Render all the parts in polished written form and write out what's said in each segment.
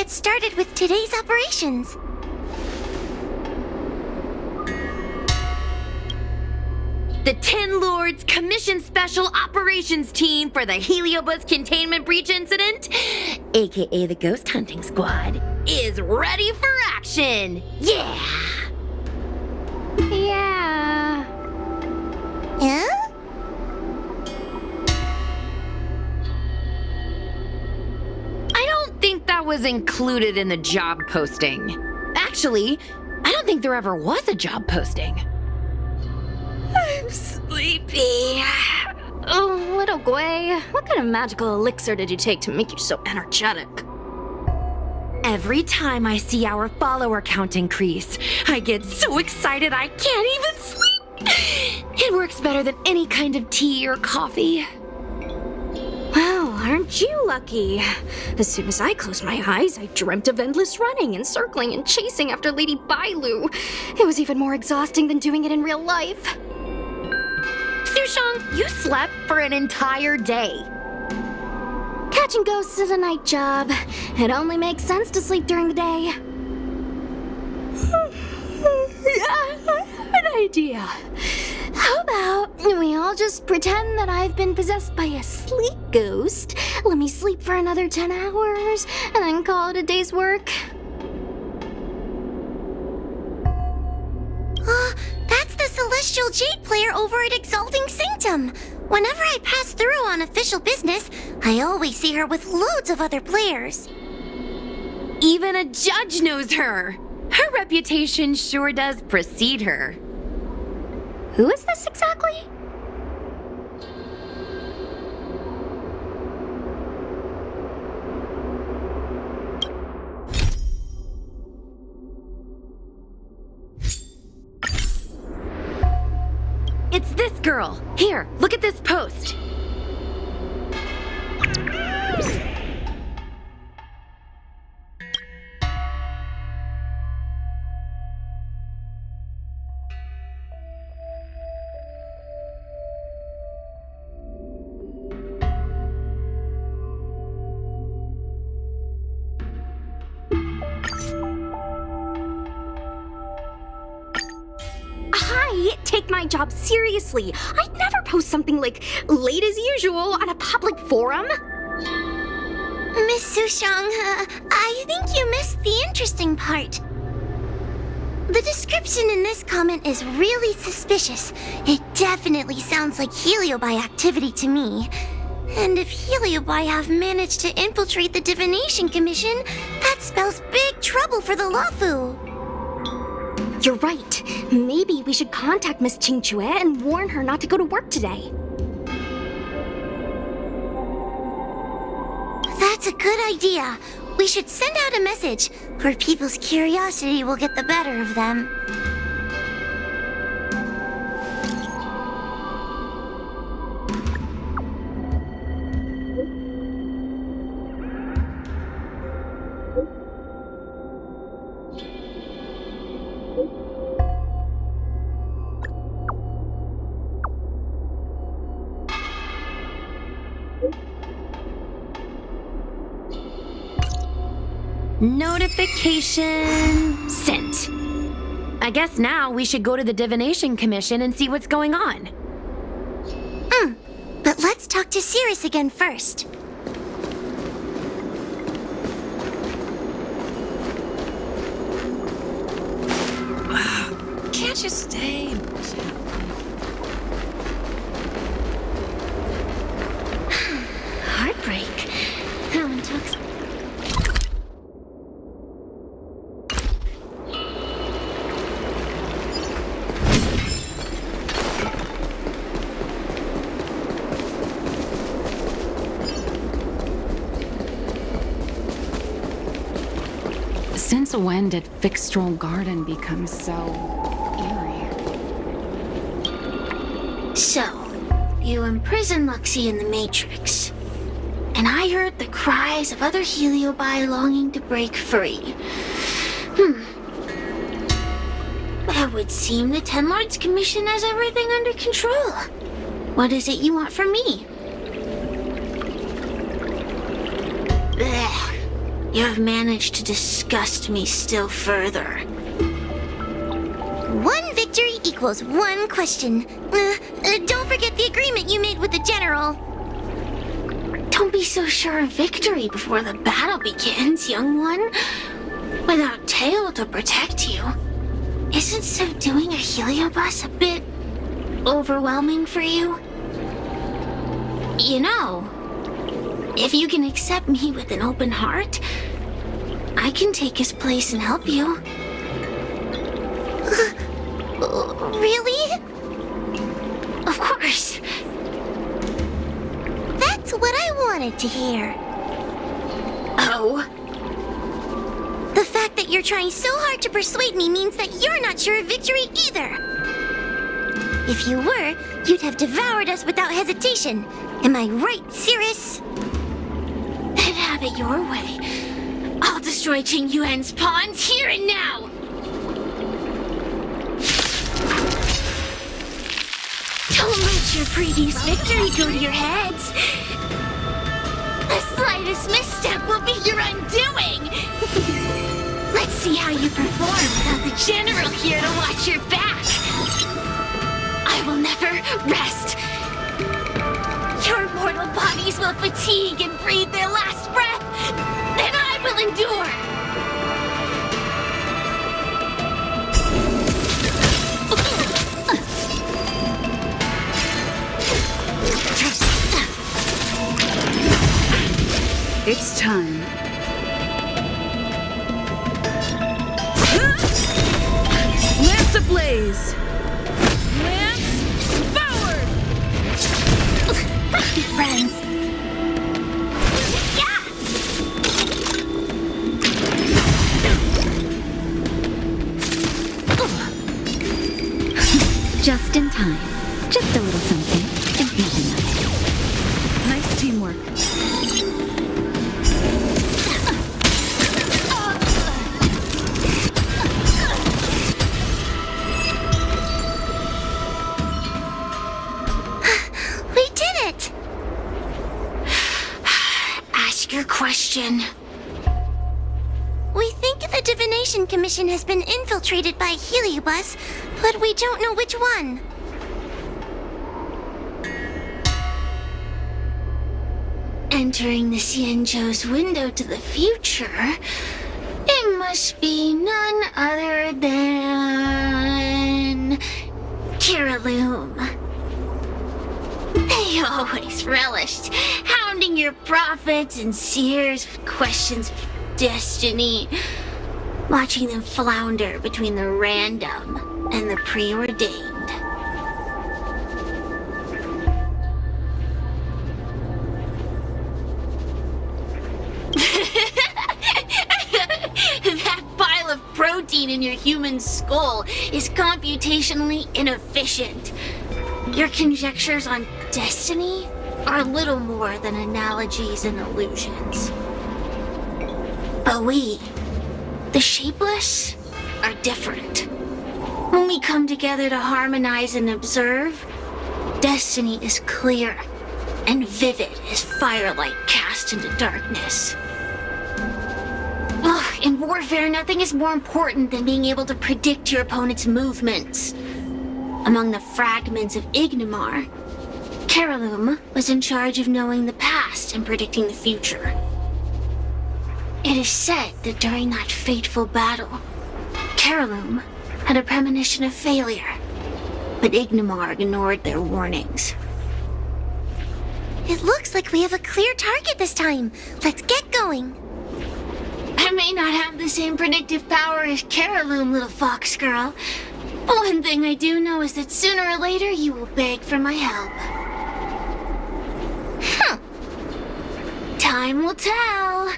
get started with today's operations. The Ten Lords commissioned Special Operations Team for the Heliobus Containment Breach Incident, aka the Ghost Hunting Squad, is ready for action! Yeah! Yeah. Huh? I don't think that was included in the job posting. Actually, I don't think there ever was a job posting. I'm sleepy. Oh, little Gwei, what kind of magical elixir did you take to make you so energetic? Every time I see our follower count increase, I get so excited I can't even sleep. It works better than any kind of tea or coffee. Well, aren't you lucky? As soon as I closed my eyes, I dreamt of endless running and circling and chasing after Lady Bailu. It was even more exhausting than doing it in real life. Sushang, you slept for an entire day. Catching ghosts is a night job. It only makes sense to sleep during the day. Yeah, an idea. How about we all just pretend that I've been possessed by a sleep ghost, let me sleep for another 10 hours, and then call it a day's work? That's the Celestial Jade player over at Exalting Sanctum. Whenever I pass through on official business, I always see her with loads of other players. Even a judge knows her. Her reputation sure does precede her. Who is this exactly? It's this girl. Here, look at this post. Take my job seriously. I'd never post something like late as usual on a public forum. Miss Sushang, I think you missed the interesting part. The description in this comment is really suspicious. It definitely sounds like Heliobi activity to me. And if Heliobi have managed to infiltrate the Divination Commission, that spells big trouble for the Luofu. You're right. Maybe we should contact Miss Qingchue and warn her not to go to work today. That's a good idea. We should send out a message, or people's curiosity will get the better of them. Notification sent. I guess now we should go to the Divination Commission and see what's going on. But let's talk to Cirrus again first. Can't you stay? Heartbreak. That one talks. Since when did Fyxestroll Garden become so eerie? So, you imprisoned Luxie in the Matrix. And I heard the cries of other Heliobi longing to break free. It would seem the Ten Lords Commission has everything under control. What is it you want from me? Blech. you have managed to disgust me still further. One victory equals one question. Don't forget the agreement you made with the general. Don't be so sure of victory before the battle begins, young one. Without Tail to protect you, isn't subduing a Heliobus a bit overwhelming for you? You know, if you can accept me with an open heart, I can take his place and help you. Really? Of course. That's what I wanted to hear. Oh? The fact that you're trying so hard to persuade me means that you're not sure of victory either. If you were, you'd have devoured us without hesitation. Am I right, Cirrus? Then have it your way. I'll destroy Qing Yuan's pawns here and now! Don't let your previous victory go to your heads. The slightest misstep will be your undoing. Let's see how you perform without the general here to watch your back. I will never rest. Your mortal bodies will fatigue and breathe their last breath. Then I will endure. It's time. Lance ablaze! Lance forward! Friends. Yeah! Just in time. Just a little something. And not enough. Nice teamwork. Your question. We think the Divination Commission has been infiltrated by Heliobus, but we don't know which one. Entering the Xianzhou's window to the future, it must be none other than Kiraloom. They always relished hounding your prophets and seers with questions of destiny, watching them flounder between the random and the preordained. That pile of protein in your human skull is computationally inefficient. Your conjectures on destiny are little more than analogies and illusions. But we, the Shapeless, are different. When we come together to harmonize and observe, destiny is clear and vivid as firelight cast into darkness. Ugh, in warfare, nothing is more important than being able to predict your opponent's movements. Among the fragments of Ignimar, Kiraloom was in charge of knowing the past and predicting the future. It is said that during that fateful battle, Kiraloom had a premonition of failure, but Ignimar ignored their warnings. It looks like we have a clear target this time. Let's get going. I may not have the same predictive power as Kiraloom, little fox girl. But one thing I do know is that sooner or later you will beg for my help. Time will tell.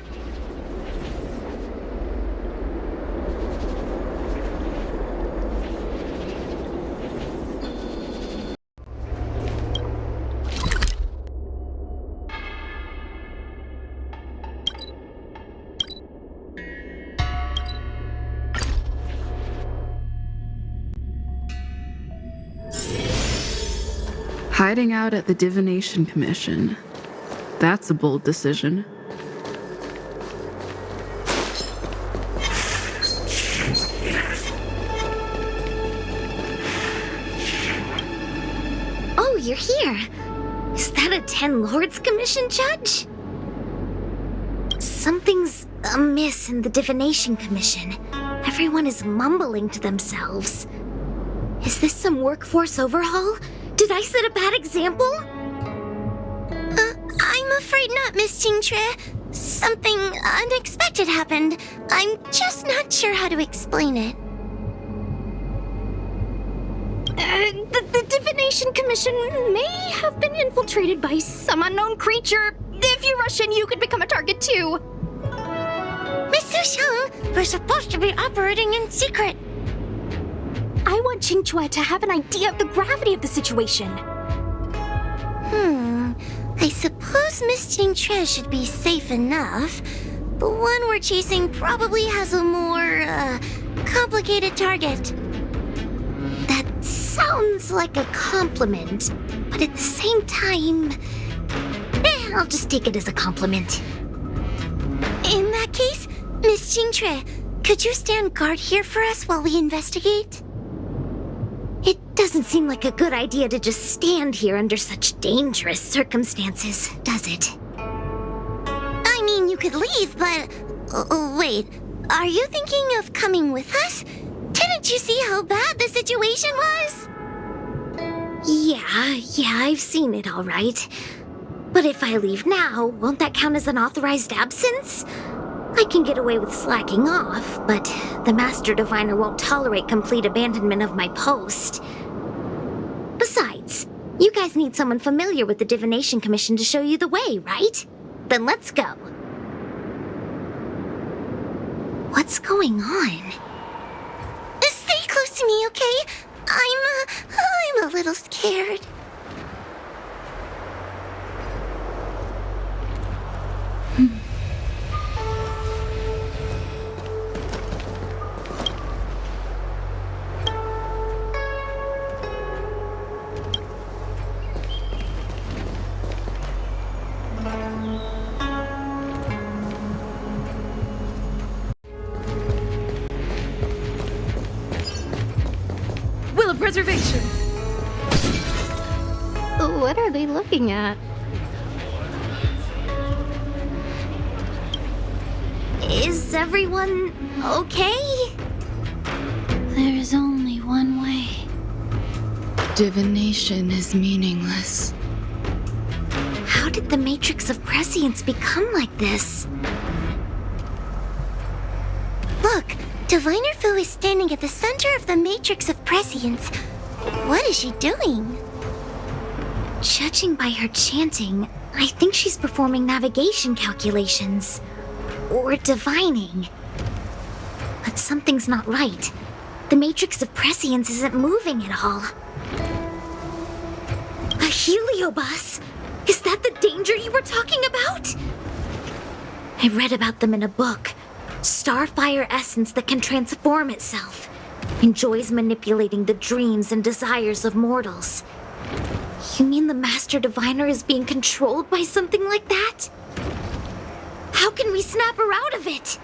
Hiding out at the Divination Commission. That's a bold decision. you're here. Is that a 10 Lords Commission judge? Something's amiss in the Divination Commission. Everyone is mumbling to themselves. Is this some workforce overhaul? Did I set a bad example? I'm afraid not, Miss Jingtre. Something unexpected happened. I'm just not sure how to explain it. The Divination Commission may have been infiltrated by some unknown creature. If you rush in, you could become a target too. Miss Sushang, we're supposed to be operating in secret. I want Qingque to have an idea of the gravity of the situation. I suppose Miss Jingtre should be safe enough. The one we're chasing probably has a more, complicated target. That sounds like a compliment, but at the same time, I'll just take it as a compliment. In that case, Miss Jingtre, could you stand guard here for us while we investigate? It doesn't seem like a good idea to just stand here under such dangerous circumstances, does it? I mean, you could leave, but... wait, are you thinking of coming with us? Didn't you see how bad the situation was? Yeah, I've seen it all right. But if I leave now, won't that count as an authorized absence? I can get away with slacking off, but the Master Diviner won't tolerate complete abandonment of my post. Besides, you guys need someone familiar with the Divination Commission to show you the way, right? Then let's go. What's going on? Stay close to me, okay? I'm a little scared. Will of preservation. What are they looking at? Is everyone okay? There's only one way. Divination is meaningless. How did the Matrix of Prescience become like this? Look, Diviner Fu is standing at the center of the Matrix of Prescience. What is she doing? Judging by her chanting, I think she's performing navigation calculations. Or divining. But something's not right. The Matrix of Prescience isn't moving at all. A Heliobus? Is that the danger you were talking about? I read about them in a book. Starfire essence that can transform itself. Enjoys manipulating the dreams and desires of mortals. You mean the Master Diviner is being controlled by something like that? How can we snap her out of it?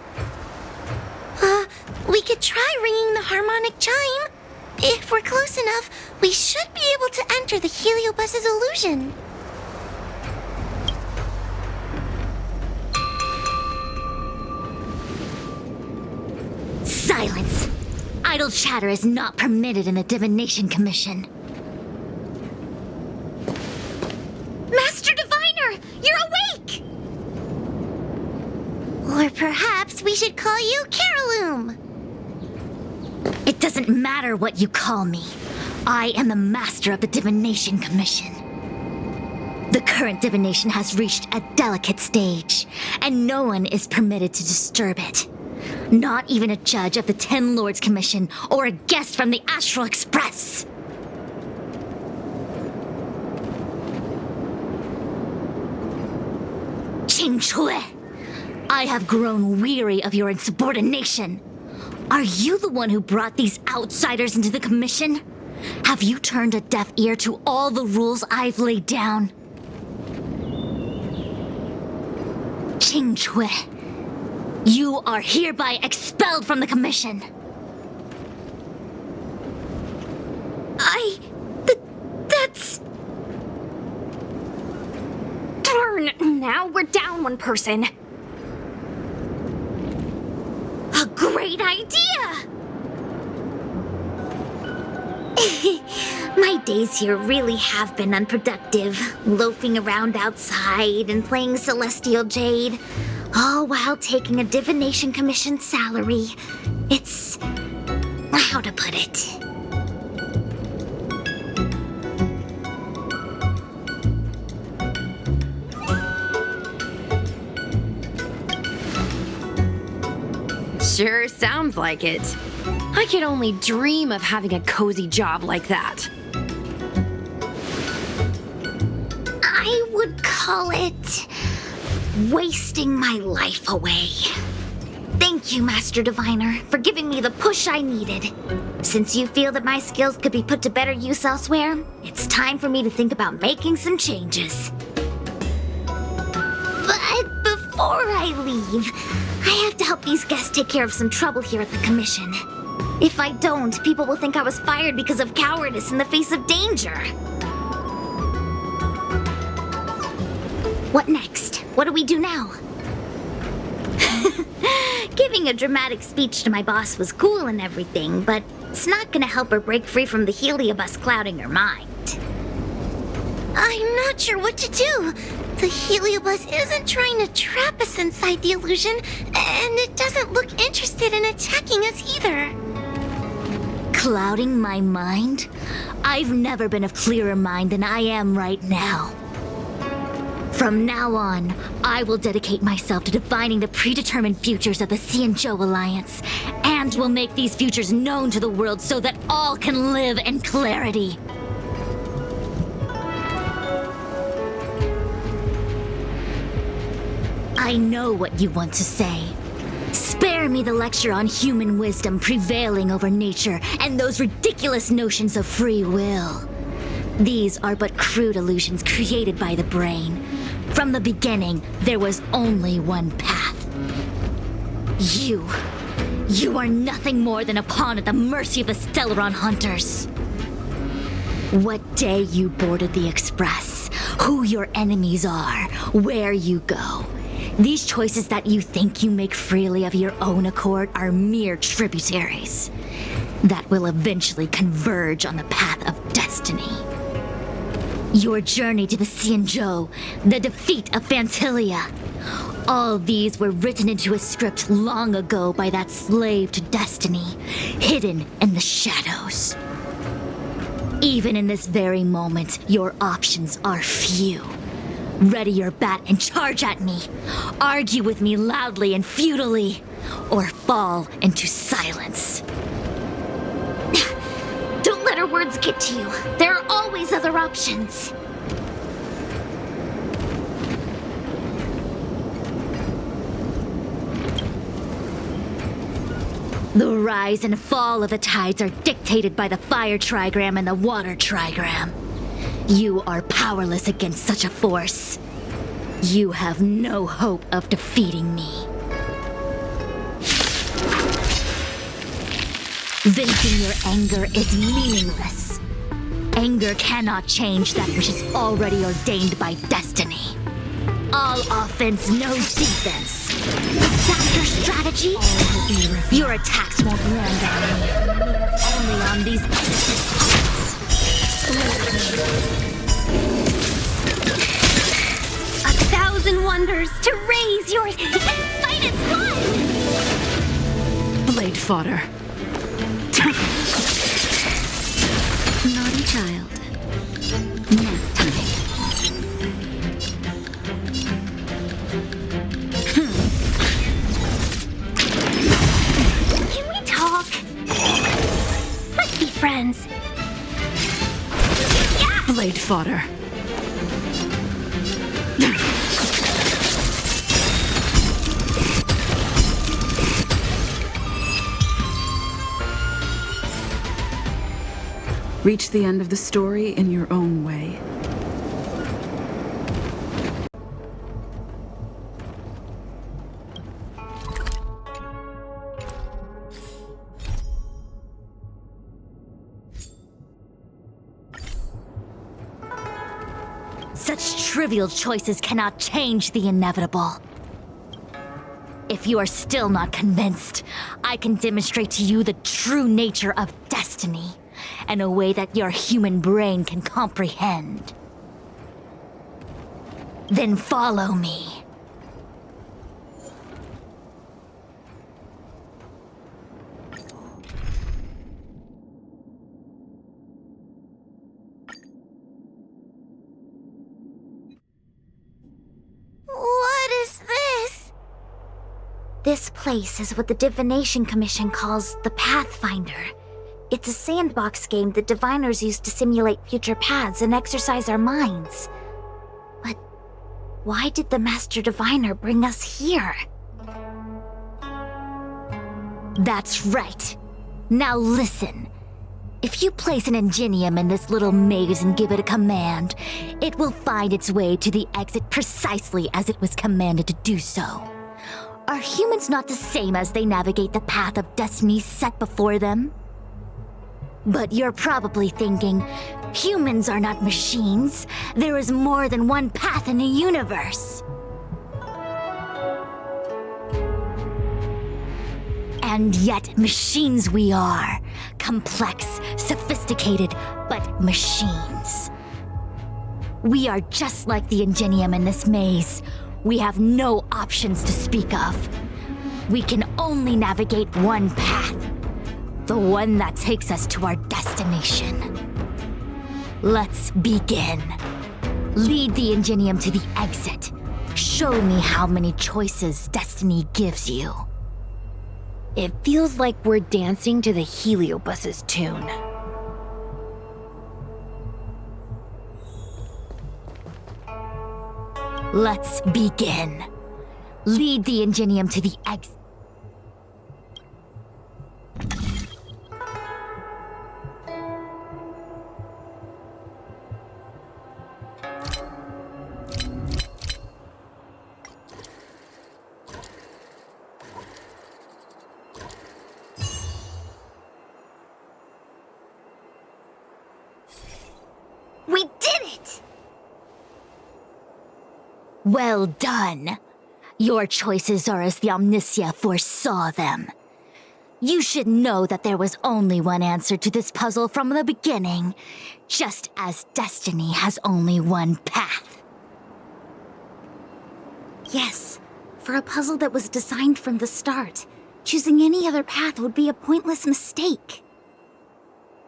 We could try ringing the harmonic chime. If we're close enough, we should be able to enter the Heliobus's illusion. Silence! Idle chatter is not permitted in the Divination Commission. Master Diviner, you're awake! Or perhaps we should call you Caroloom. It doesn't matter what you call me. I am the master of the Divination Commission. The current divination has reached a delicate stage, and no one is permitted to disturb it. Not even a judge of the 10 Lords Commission or a guest from the Astral Express. Qingque, I have grown weary of your insubordination. Are you the one who brought these outsiders into the commission? Have you turned a deaf ear to all the rules I've laid down? Qingque, you are hereby expelled from the commission. That's... now. We're down one person. A great idea! My days here really have been unproductive, loafing around outside and playing Celestial Jade, all while taking a divination commission salary. It's... how to put it? Sure sounds like it. I could only dream of having a cozy job like that. I would call it wasting my life away. Thank you, Master Diviner, for giving me the push I needed. Since you feel that my skills could be put to better use elsewhere, it's time for me to think about making some changes. But before I leave, I have to help these guests take care of some trouble here at the Commission. If I don't, people will think I was fired because of cowardice in the face of danger. What next? What do we do now? Giving a dramatic speech to my boss was cool and everything, but it's not gonna help her break free from the Heliobus clouding her mind. I'm not sure what to do. The Heliobus isn't trying to trap us inside the illusion, and it doesn't look interested in attacking us either. Clouding my mind? I've never been of clearer mind than I am right now. From now on, I will dedicate myself to defining the predetermined futures of the Xianzhou Alliance, and will make these futures known to the world so that all can live in clarity. I know what you want to say. Spare me the lecture on human wisdom prevailing over nature and those ridiculous notions of free will. These are but crude illusions created by the brain. From the beginning, there was only one path. You are nothing more than a pawn at the mercy of the Stellaron hunters. What day you boarded the Express, who your enemies are, where you go. These choices that you think you make freely of your own accord are mere tributaries that will eventually converge on the path of destiny. Your journey to the Xianzhou, the defeat of Phantilia. All these were written into a script long ago by that slave to destiny, hidden in the shadows. Even in this very moment, your options are few. Ready your bat and charge at me. Argue with me loudly and futilely, or fall into silence. Don't let her words get to you. There are always other options. The rise and fall of the tides are dictated by the fire trigram and the water trigram. You are powerless against such a force. You have no hope of defeating me. Venting your anger is meaningless. Anger cannot change that which is already ordained by destiny. All offense, no defense. Is that your strategy? Your attacks won't land on me. Only on these innocent hearts. 1,000 wonders to raise yours and fight its blood! Blade fodder. Naughty child. Nap time. Can we talk? Let's be friends. Blade fodder. Reach the end of the story in your own way. Such trivial choices cannot change the inevitable. If you are still not convinced, I can demonstrate to you the true nature of destiny in a way that your human brain can comprehend. Then follow me. What is this? This place is what the Divination Commission calls the Pathfinder. It's a sandbox game that diviners use to simulate future paths and exercise our minds. But why did the Master Diviner bring us here? That's right. Now listen. If you place an ingenium in this little maze and give it a command, it will find its way to the exit precisely as it was commanded to do so. Are humans not the same as they navigate the path of destiny set before them? But you're probably thinking, humans are not machines. There is more than one path in the universe. And yet, machines we are. Complex, sophisticated, but machines. We are just like the ingenium in this maze. We have no options to speak of. We can only navigate one path. The one that takes us to our destination. Let's begin. Lead the ingenium to the exit. Show me how many choices destiny gives you. It feels like we're dancing to the Heliobus's tune. Let's begin. Lead the ingenium to the exit. We did it! Well done. Your choices are as the Omniscia foresaw them. You should know that there was only one answer to this puzzle from the beginning, just as destiny has only one path. Yes, for a puzzle that was designed from the start, choosing any other path would be a pointless mistake.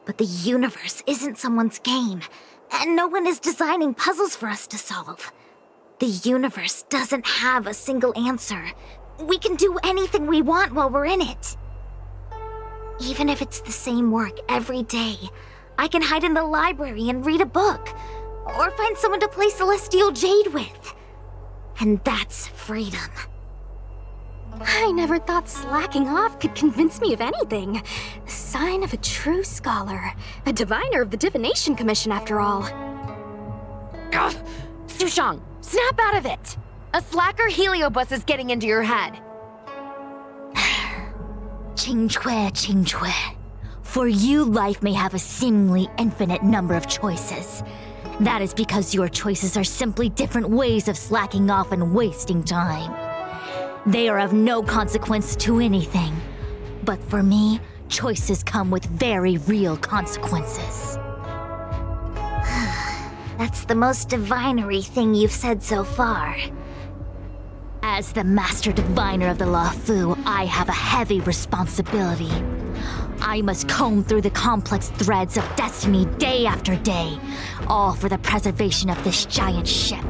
But the universe isn't someone's game, and no one is designing puzzles for us to solve. The universe doesn't have a single answer. We can do anything we want while we're in it. Even if it's the same work every day, I can hide in the library and read a book, or find someone to play Celestial Jade with. And that's freedom. I never thought slacking off could convince me of anything. The sign of a true scholar. A diviner of the Divination Commission, after all. Ugh. Sushang, snap out of it! A slacker Heliobus is getting into your head. Qingque. For you, life may have a seemingly infinite number of choices. That is because your choices are simply different ways of slacking off and wasting time. They are of no consequence to anything. But for me, choices come with very real consequences. That's the most divinery thing you've said so far. As the Master Diviner of the Luofu, I have a heavy responsibility. I must comb through the complex threads of destiny day after day, all for the preservation of this giant ship.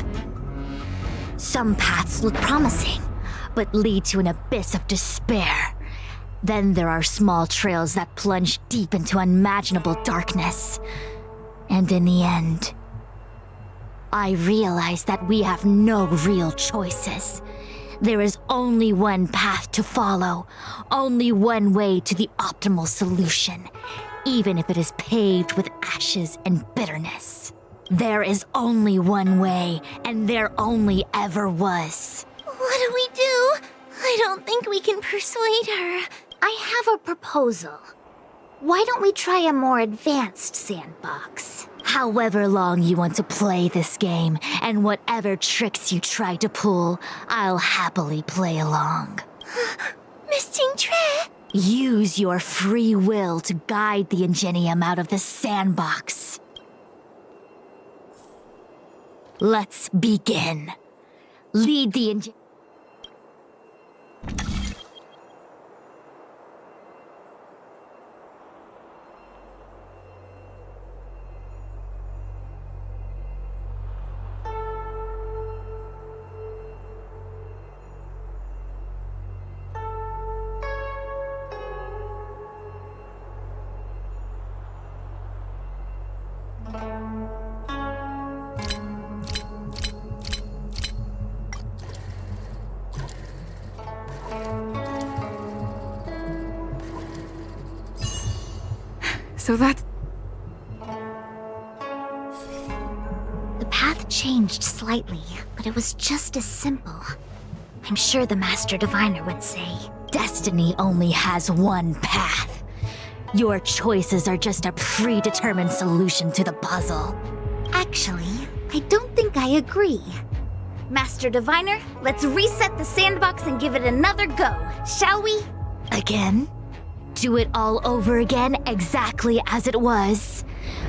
Some paths look promising, but lead to an abyss of despair. Then there are small trails that plunge deep into unimaginable darkness. And in the end, I realize that we have no real choices. There is only one path to follow, only one way to the optimal solution, even if it is paved with ashes and bitterness. There is only one way, and there only ever was. What do we do? I don't think we can persuade her. I have a proposal. Why don't we try a more advanced sandbox? However long you want to play this game, and whatever tricks you try to pull, I'll happily play along. Miss Jingtre! Use your free will to guide the Ingenium out of the sandbox. Let's begin. Lead the Ingenium. So that's... The path changed slightly, but it was just as simple. I'm sure the Master Diviner would say. Destiny only has one path. Your choices are just a predetermined solution to the puzzle. Actually, I don't think I agree. Master Diviner, let's reset the sandbox and give it another go, shall we? Again? Do it all over again, exactly as it was.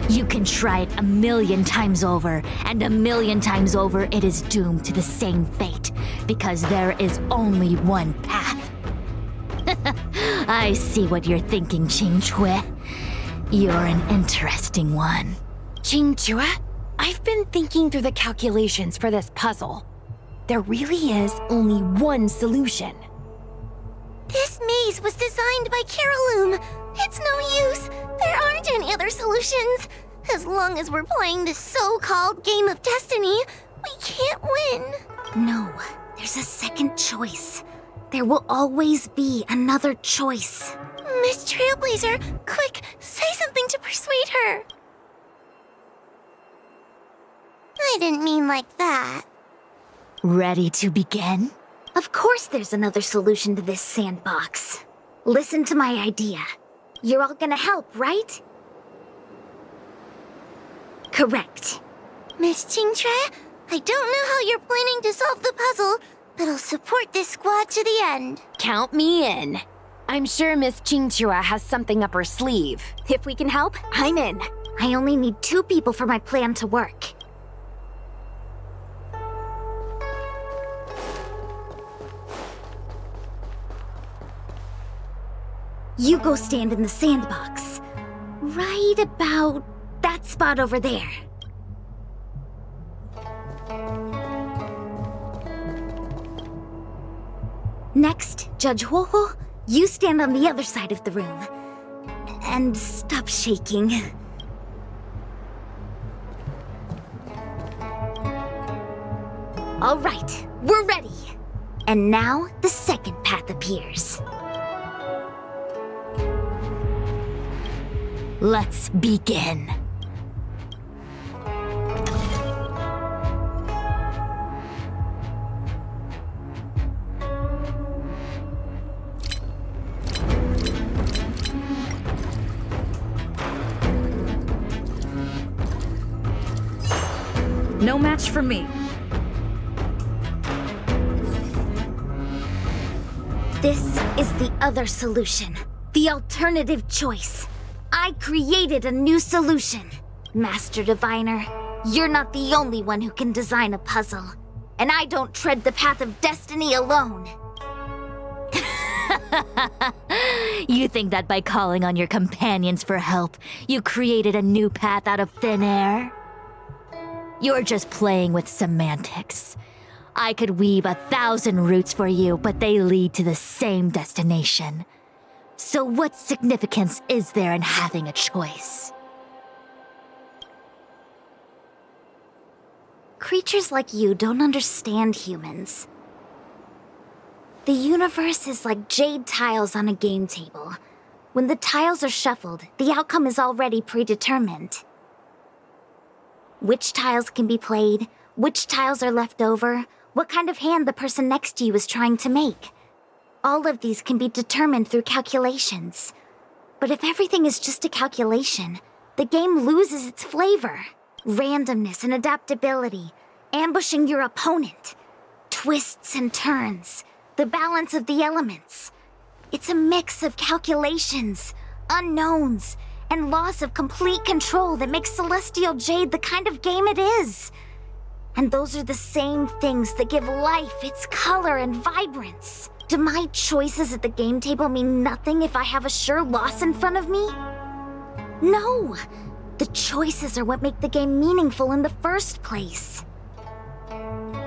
You can try it 1,000,000 times over, and 1,000,000 times over it is doomed to the same fate, because there is only one path. I see what you're thinking, Qingque. You're an interesting one. Qingque, I've been thinking through the calculations for this puzzle. There really is only one solution. This maze was designed by Caroloom. It's no use. There aren't any other solutions. As long as we're playing this so-called game of destiny, we can't win. No, there's a second choice. There will always be another choice. Miss Trailblazer, quick, say something to persuade her. I didn't mean like that. Ready to begin? Of course there's another solution to this sandbox. Listen to my idea. You're all gonna help, right? Correct. Miss Jingtre, I don't know how you're planning to solve the puzzle, but I'll support this squad to the end. Count me in. I'm sure Miss Qingque has something up her sleeve. If we can help, I'm in. I only need 2 people for my plan to work. You go stand in the sandbox. Right about that spot over there. Next, Judge Huohuo, you stand on the other side of the room. And stop shaking. All right, we're ready. And now the second path appears. Let's begin. No match for me. This is the other solution. The alternative choice. I created a new solution. Master Diviner, you're not the only one who can design a puzzle. And I don't tread the path of destiny alone. You think that by calling on your companions for help, you created a new path out of thin air? You're just playing with semantics. I could weave 1,000 routes for you, but they lead to the same destination. So what significance is there in having a choice? Creatures like you don't understand humans. The universe is like jade tiles on a game table. When the tiles are shuffled, the outcome is already predetermined. Which tiles can be played, which tiles are left over, what kind of hand the person next to you is trying to make. All of these can be determined through calculations. But if everything is just a calculation, the game loses its flavor. Randomness and adaptability, ambushing your opponent, twists and turns, the balance of the elements. It's a mix of calculations, unknowns, and loss of complete control that makes Celestial Jade the kind of game it is. And those are the same things that give life its color and vibrance. Do my choices at the game table mean nothing if I have a sure loss in front of me? No! The choices are what make the game meaningful in the first place.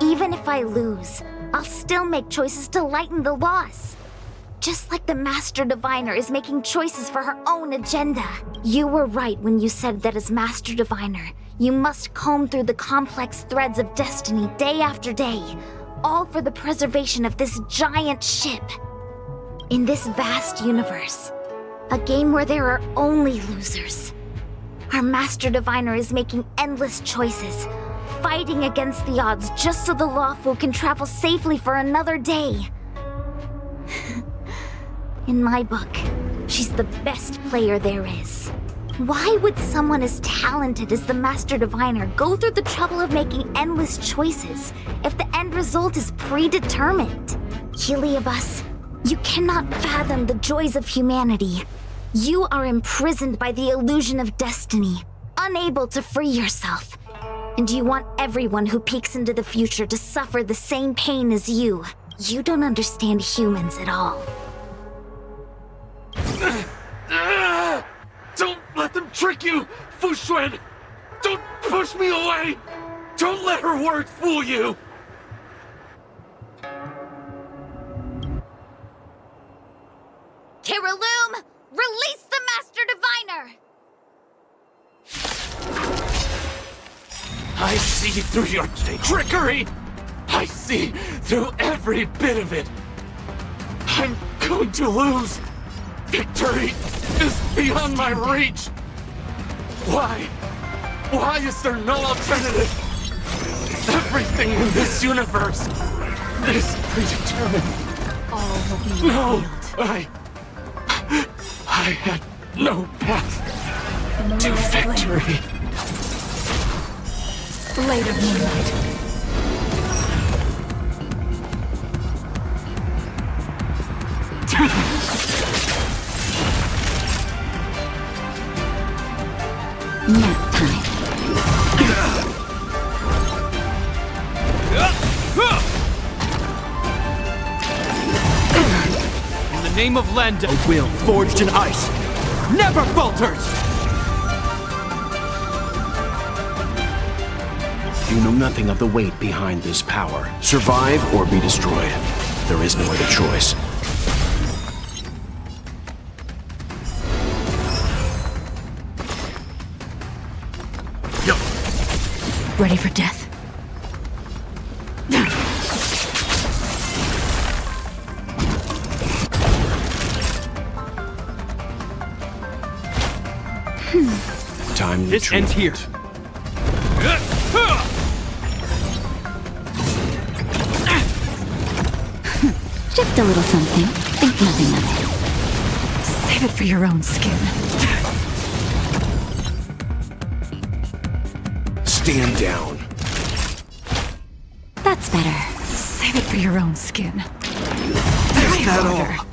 Even if I lose, I'll still make choices to lighten the loss. Just like the Master Diviner is making choices for her own agenda. You were right when you said that as Master Diviner, you must comb through the complex threads of destiny day after day, all for the preservation of this giant ship. In this vast universe, a game where there are only losers, our Master Diviner is making endless choices, fighting against the odds just so the Lawful can travel safely for another day. In my book, she's the best player there is. Why would someone as talented as the Master Diviner go through the trouble of making endless choices if the end result is predetermined? Heliobus, you cannot fathom the joys of humanity. You are imprisoned by the illusion of destiny, unable to free yourself. And you want everyone who peeks into the future to suffer the same pain as you. You don't understand humans at all. Don't let them trick you, Fuxuan! Don't push me away! Don't let her words fool you! Kiriloom, release the Master Diviner! I see through your trickery! I see through every bit of it! I'm going to lose! Victory is beyond my reach! Why? Why is there no alternative? Everything in this universe is predetermined. All will be revealed. I had no path to victory. Blade of Moonlight. Nap time. In the name of Lenda, a will forged in ice never falters! You know nothing of the weight behind this power. Survive or be destroyed. There is no other choice. Ready for death. Time to This ends here. Just a little something. Think nothing of it. Save it for your own skin. stand down. That's better. Save it for your own skin. Is that all?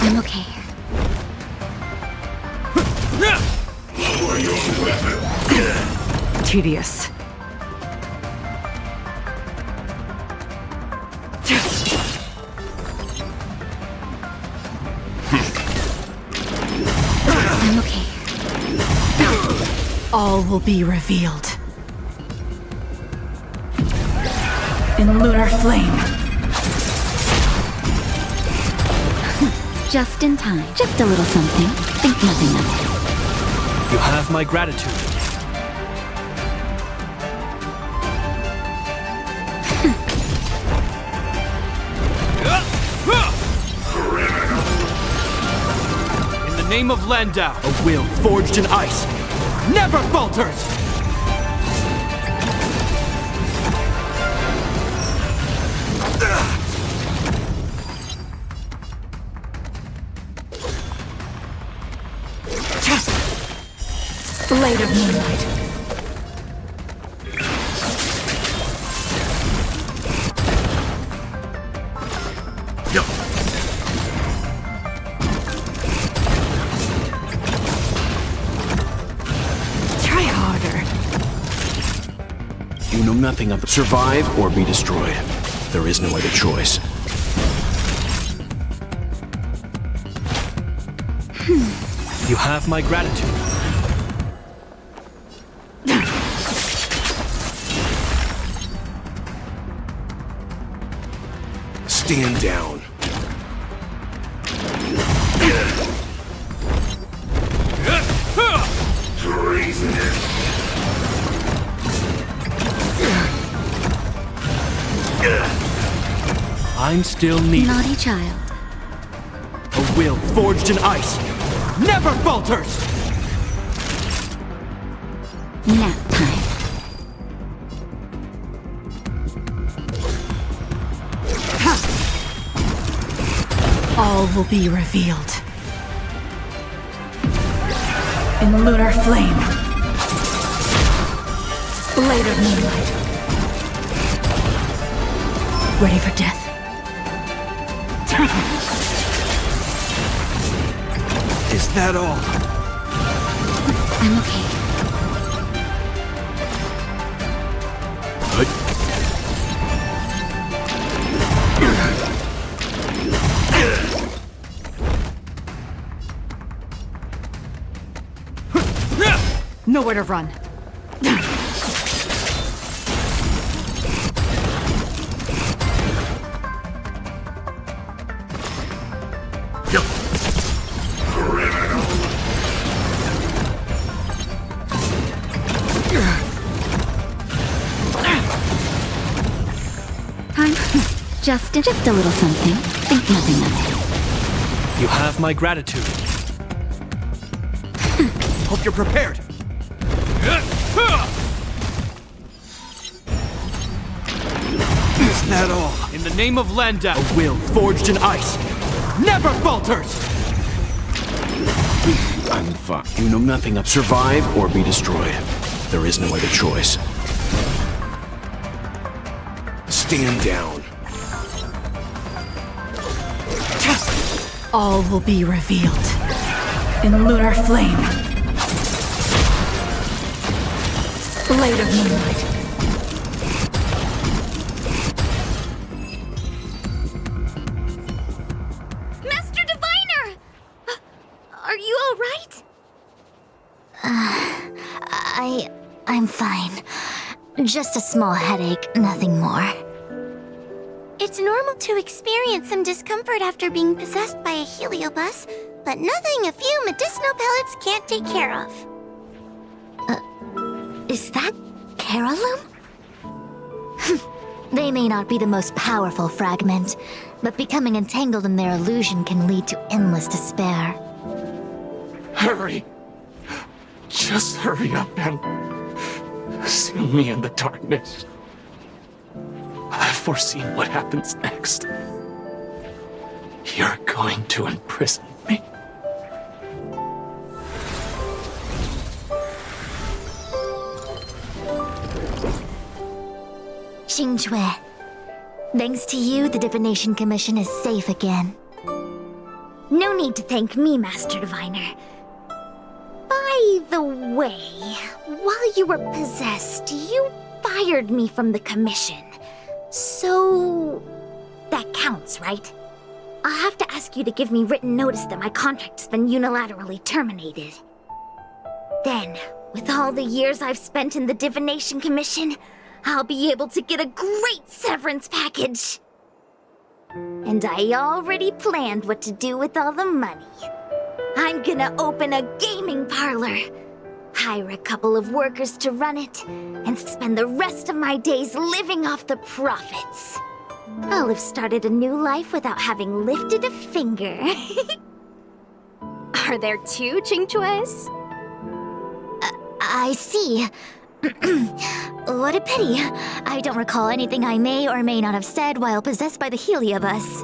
I'm okay. Tedious. I'm okay. All will be revealed. In lunar flame. Just in time. Just a little something. Think nothing of it. You have my gratitude. In the name of Landau, a will forged in ice never falters! Blade of Moonlight. Try harder. You know nothing of the survive or be destroyed. There is no other choice. You have my gratitude. Stand down. I'm still needed. Naughty child. A will forged in ice never falters! Nap time. All will be revealed. In lunar flame. Blade of Moonlight. Ready for death? Is that all? I'm okay. Nowhere to run. Just a little something. Think nothing of it. You have my gratitude. Hope you're prepared. Is that all? In the name of Landa, a will forged in ice never falters! I'm fine. You know nothing of survive or be destroyed. There is no other choice. Stand down. All will be revealed. In lunar flame. Blade of Moonlight. Master Diviner! Are you all right? I'm fine. Just a small headache, nothing more. It's normal to experience some discomfort after being possessed by a heliobus, but nothing a few medicinal pellets can't take care of. Is that Carolum? They may not be the most powerful fragment, but becoming entangled in their illusion can lead to endless despair. Hurry! Just hurry up and seal me in the darkness. I've foreseen what happens next. You're going to imprison me. Xingque, thanks to you, the Divination Commission is safe again. No need to thank me, Master Diviner. By the way, while you were possessed, you fired me from the commission. So... that counts, right? I'll have to ask you to give me written notice that my contract's been unilaterally terminated. Then, with all the years I've spent in the Divination Commission, I'll be able to get a great severance package. And I already planned what to do with all the money. I'm gonna open a gaming parlor, hire a couple of workers to run it, and spend the rest of my days living off the profits. I'll have started a new life without having lifted a finger. Are there two Xingques? I see. What a pity. I don't recall anything I may or may not have said while possessed by the Heliobus.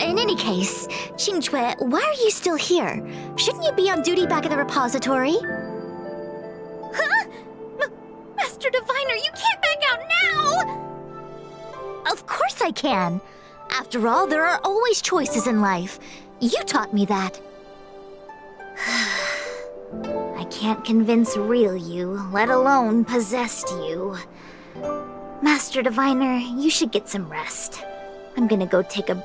In any case, Qingque, why are you still here? Shouldn't you be on duty back at the repository? Huh? Master Diviner, you can't back out now! Of course I can. After all, there are always choices in life. You taught me that. I can't convince real you, let alone possessed you. Master Diviner, you should get some rest. I'm gonna go take a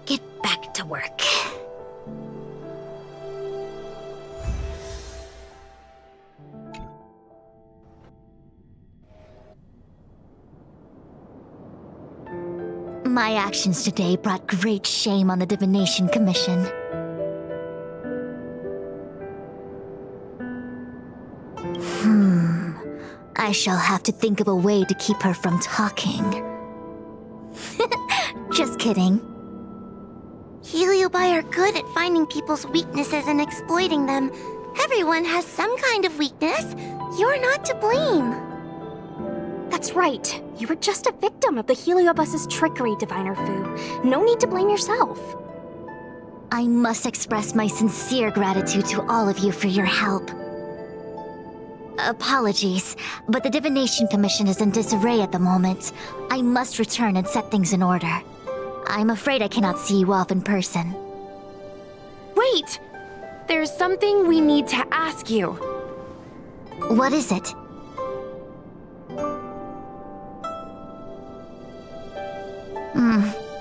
get back to work. My actions today brought great shame on the Divination Commission. I shall have to think of a way to keep her from talking. Just kidding. Heliobi are good at finding people's weaknesses and exploiting them. Everyone has some kind of weakness. You're not to blame. That's right. You were just a victim of the Heliobus's trickery, Diviner Fu. No need to blame yourself. I must express my sincere gratitude to all of you for your help. Apologies, but the Divination Commission is in disarray at the moment. I must return and set things in order. I'm afraid I cannot see you off in person. Wait! There's something we need to ask you. What is it?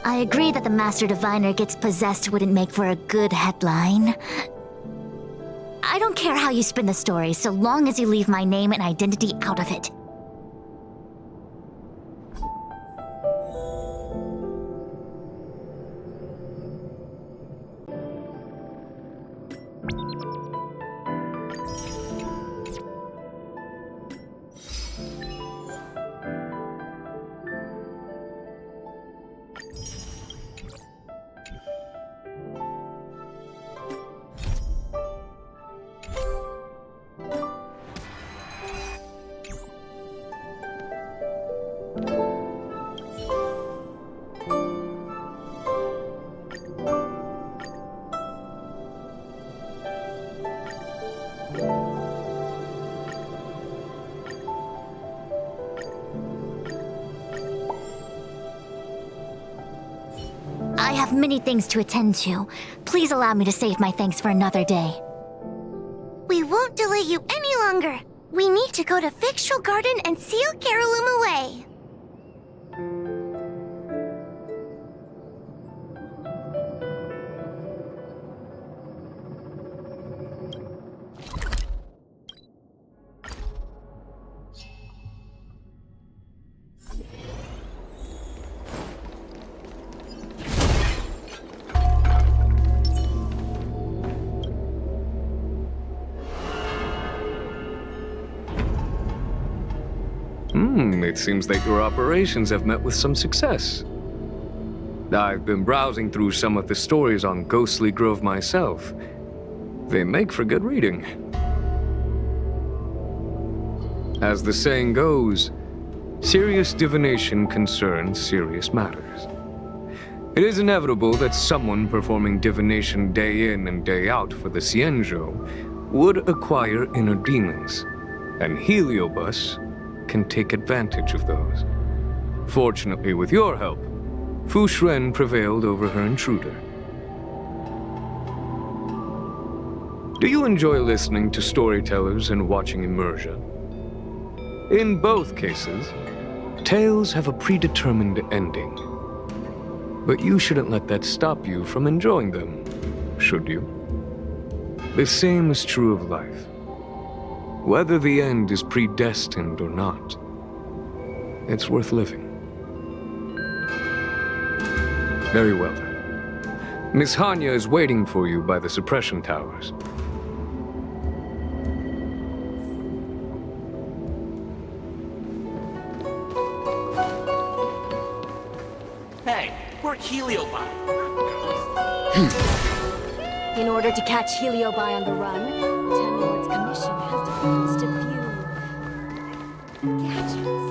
I agree that the Master Diviner gets possessed wouldn't make for a good headline. I don't care how you spin the story, so long as you leave my name and identity out of it. I have many things to attend to. Please allow me to save my thanks for another day. We won't delay you any longer. We need to go to Fyxestroll Garden and seal Carolum away. It seems that your operations have met with some success. I've been browsing through some of the stories on Ghostly Grove myself. They make for good reading. As the saying goes, serious divination concerns serious matters. It is inevitable that someone performing divination day in and day out for the Xianzhou would acquire inner demons, and Heliobus can take advantage of those. Fortunately, with your help, Fu Shren prevailed over her intruder. Do you enjoy listening to storytellers and watching immersion? In both cases, tales have a predetermined ending. But you shouldn't let that stop you from enjoying them, should you? The same is true of life. Whether the end is predestined or not, it's worth living. Very well then. Miss Hanya is waiting for you by the suppression towers. Hey, we're Heliobi. In order to catch Heliobi on the run, the Ten Lords Commission has devised a few gadgets.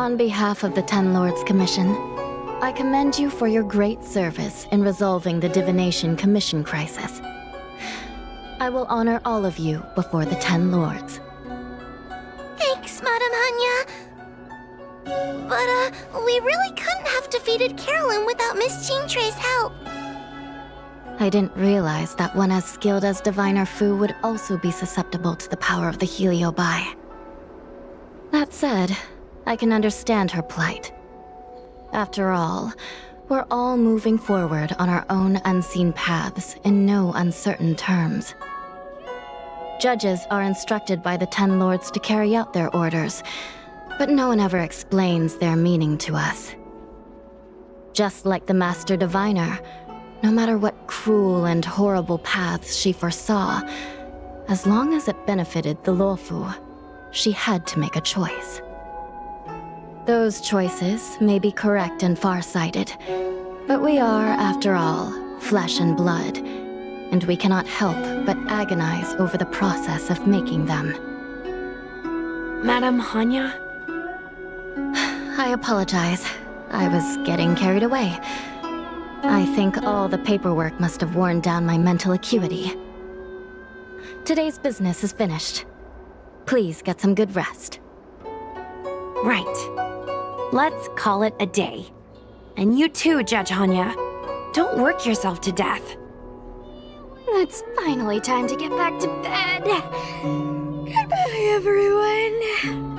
On behalf of the Ten Lords Commission, I commend you for your great service in resolving the Divination Commission crisis. I will honor all of you before the Ten Lords. Thanks, Madame Hanya. But, we really couldn't have defeated Carolyn without Miss Chingtre's help. I didn't realize that one as skilled as Diviner Fu would also be susceptible to the power of the Heliobi. That said, I can understand her plight. After all, we're all moving forward on our own unseen paths in no uncertain terms. Judges are instructed by the Ten Lords to carry out their orders, but no one ever explains their meaning to us. Just like the Master Diviner, no matter what cruel and horrible paths she foresaw, as long as it benefited the Luofu, she had to make a choice. Those choices may be correct and far-sighted, but we are, after all, flesh and blood, and we cannot help but agonize over the process of making them. Madame Hanya? I apologize. I was getting carried away. I think all the paperwork must have worn down my mental acuity. Today's business is finished. Please get some good rest. Right. Let's call it a day. And you too, Judge Hanya. Don't work yourself to death. It's finally time to get back to bed. Goodbye, everyone.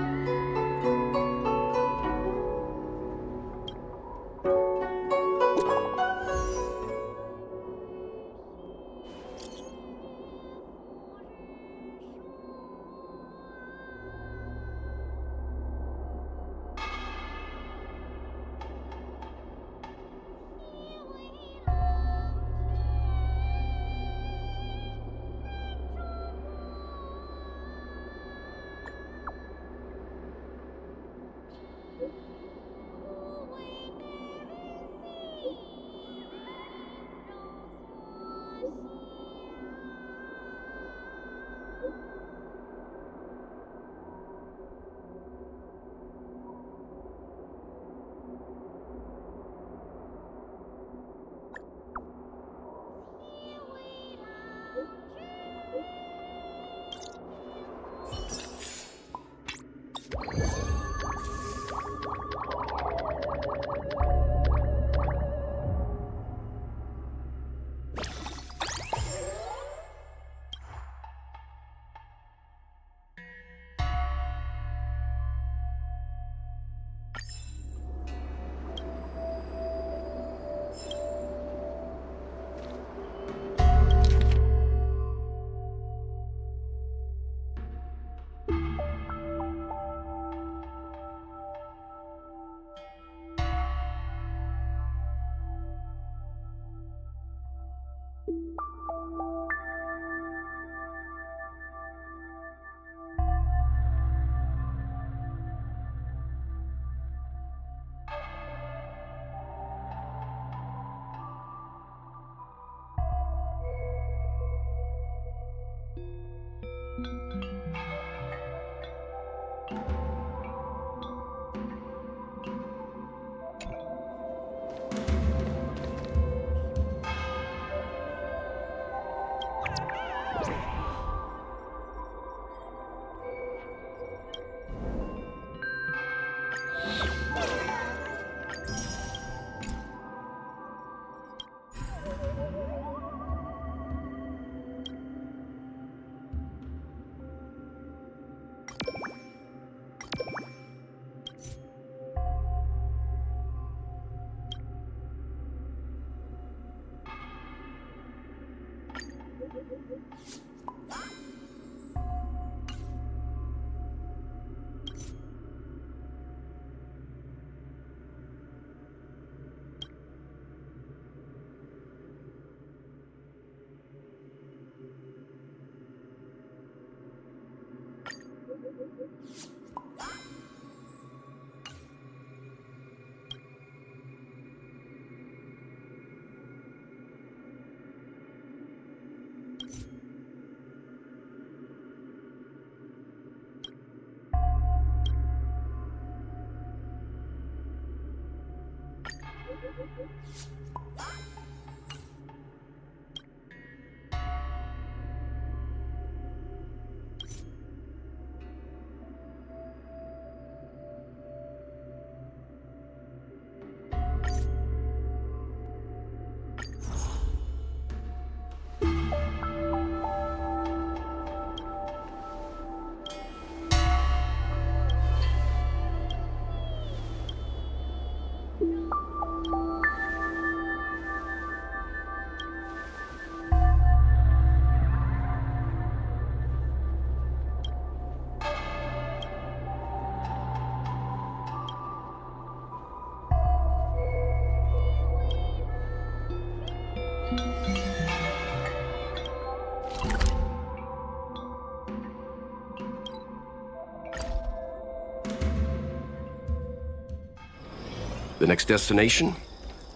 The next destination?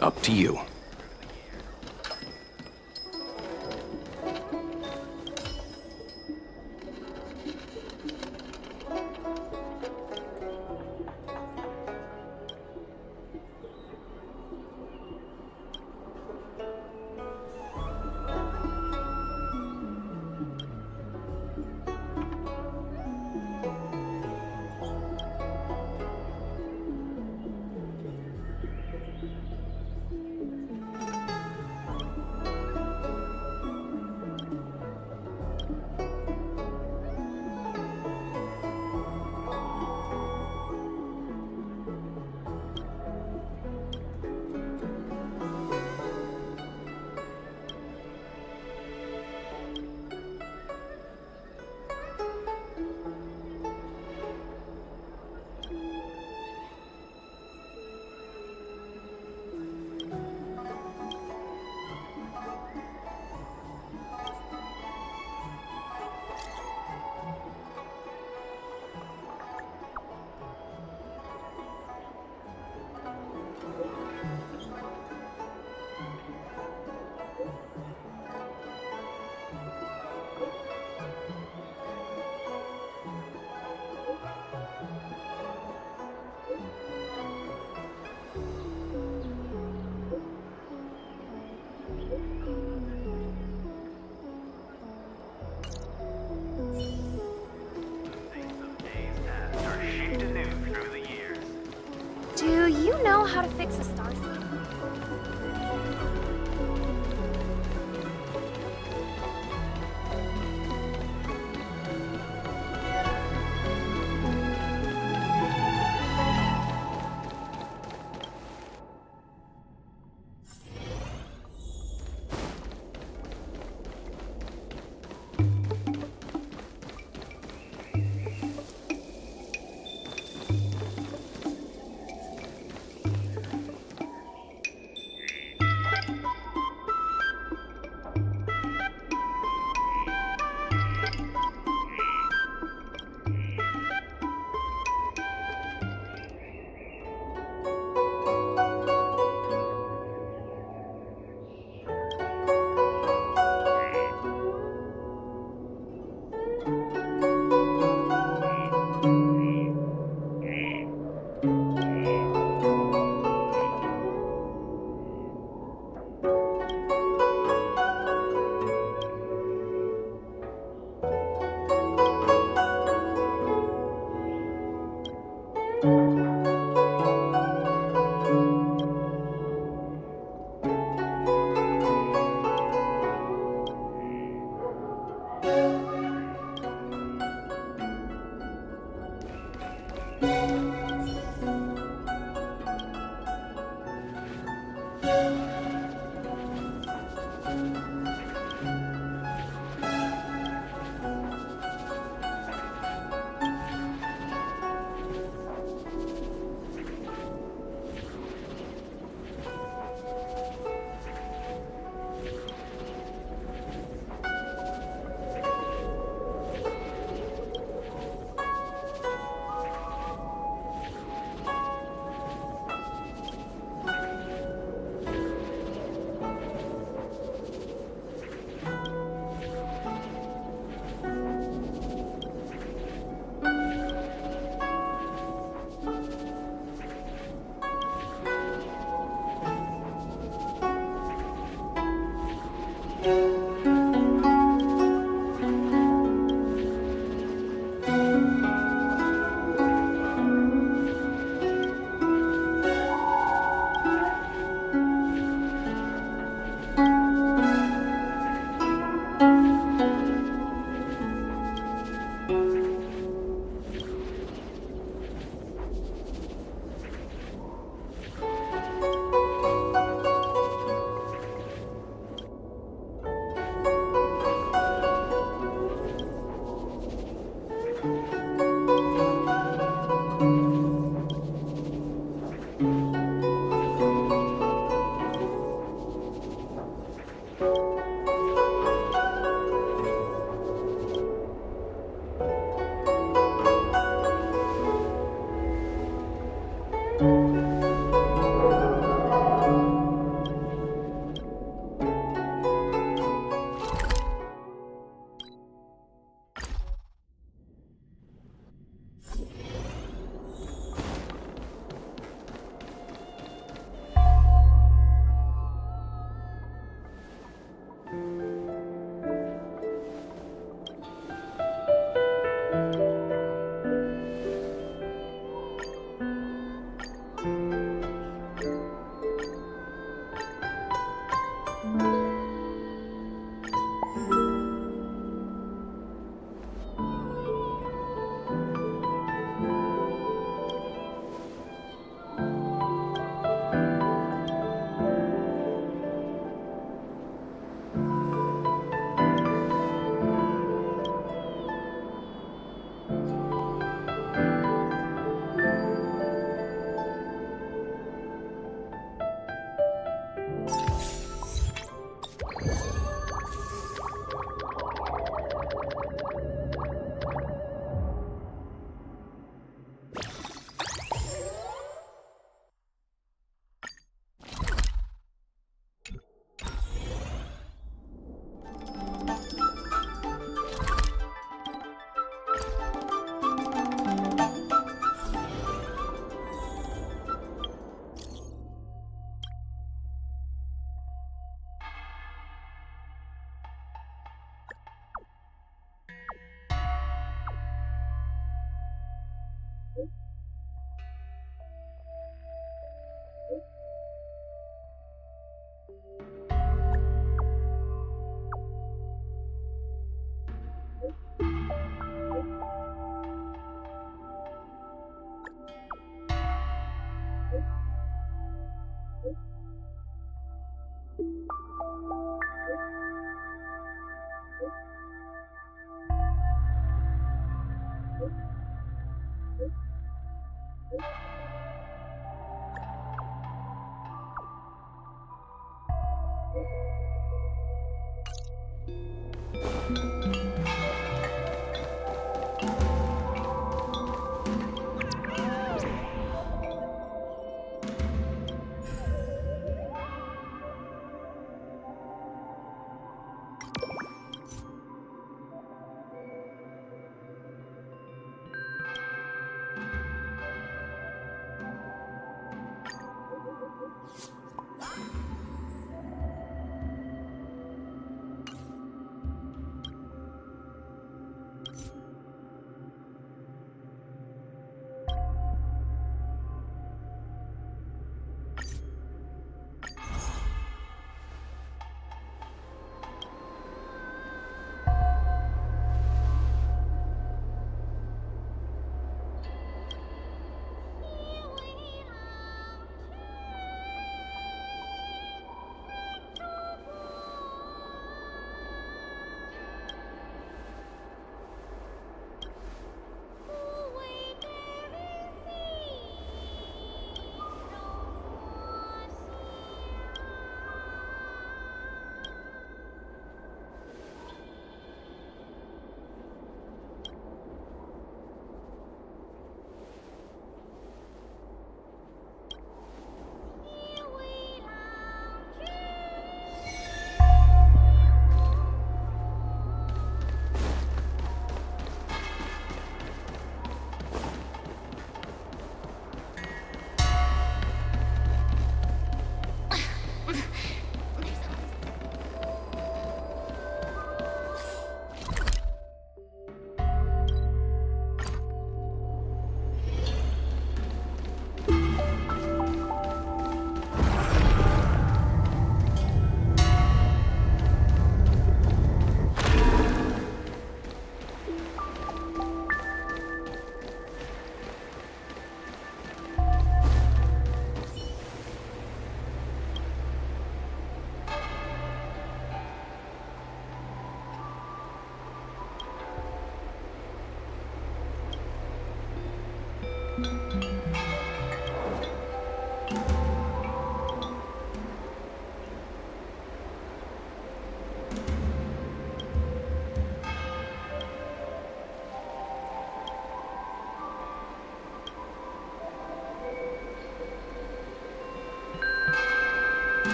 Up to you. Do you know how to fix a star seed?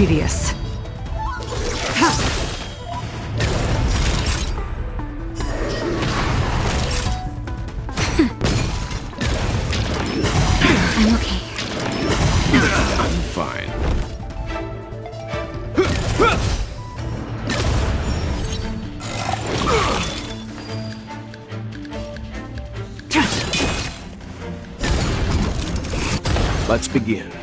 tedious. I'm okay. I'm fine. Let's begin.